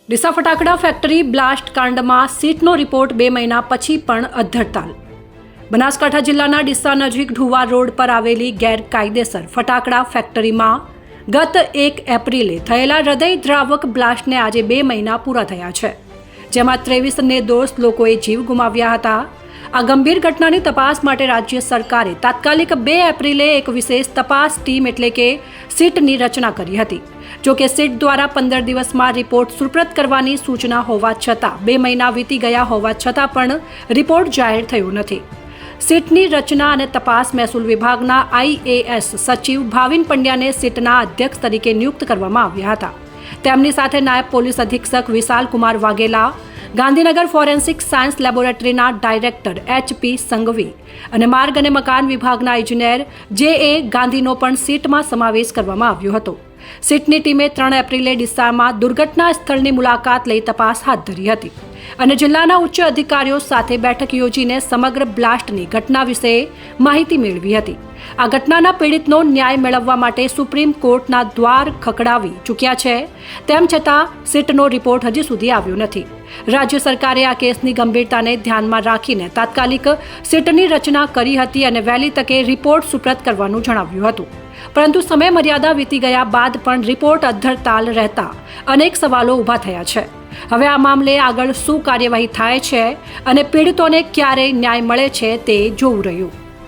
ડીસા ફટાકડા factory blast કાંડમાં સીટનો report 2 મહિના પછી પણ અધ્ધરતાલ. બનાસકાંઠા જિલ્લાના ડીસા નજીક ઢુવા રોડ પર આવેલી ગેરકાયદેસર ફટાકડા ફેક્ટરીમાં ગત 1 એપ્રિલે થયેલા હૃદયદ્રાવક બ્લાસ્ટને આજે 2 મહિના પૂરા થયા છે, જેમાં 23 નિર્દોષ લોકોએ જીવ ગુમાવ્યા હતા. આ ગંભીર ઘટનાની તપાસ માટે રાજ્ય સરકારે તાત્કાલિક 2 એપ્રિલે એક વિશેષ તપાસ ટીમ એટલે કે સીટની રચના કરી હતી. જો કે સીટ દ્વારા 15 દિવસમાં રિપોર્ટ સુપ્રત કરવાની સૂચના હોવા છતાં 2 મહિના વીતી ગયા હોવા છતાં પણ રિપોર્ટ જાહેર થયો નથી. સીટની રચના અને તપાસ મહેસૂલ વિભાગના IAS સચિવ ભાવિન પંડ્યાને સીટના અધ્યક્ષ તરીકે નિયુક્ત કરવામાં આવ્યા હતા. તેમની સાથે નાયબ પોલીસ અધિક્ષક વિશાલ કુમાર વાઘેલા, ગાંધીનગર ફોરેન્સિક સાયન્સ લેબોરેટરીના ડાયરેક્ટર HP સંઘવી અને માર્ગ અને મકાન વિભાગના ઇજનેર JA ગાંધીનો પણ સીટમાં સમાવેશ કરવામાં આવ્યો હતો. સીટની ટીમે 3 એપ્રિલે ડીસામાં દુર્ઘટના સ્થળની મુલાકાત લઈ તપાસ હાથ ધરી હતી અને જિલ્લાના ઉચ્ચ અધિકારીઓ સાથે બેઠક યોજીને સમગ્ર બ્લાસ્ટની ઘટના વિશે માહિતી મેળવી હતી. આ ઘટનાના પીડિતનો ન્યાય મેળવવા માટે સુપ્રીમ કોર્ટના દ્વાર ખખડાવી ચૂક્યા છે. તેમ છતાં સીટનો રિપોર્ટ હજી સુધી આવ્યો નથી. રાજ્ય સરકારે આ કેસની ગંભીરતાને ધ્યાનમાં રાખીને તાત્કાલિક સીટની રચના કરી હતી અને વહેલી તકે રિપોર્ટ સુપ્રત કરવાનું જણાવ્યું હતું. પરંતુ સમય મર્યાદા વીતી ગયા બાદ પણ રિપોર્ટ અધ્ધરતાલ રહેતા અનેક સવાલો ઊભા થયા છે. હવે આ મામલે આગળ શું કાર્યવાહી થાય છે અને પીડિતોને ક્યારે ન્યાય મળે છે તે જોવું રહ્યું.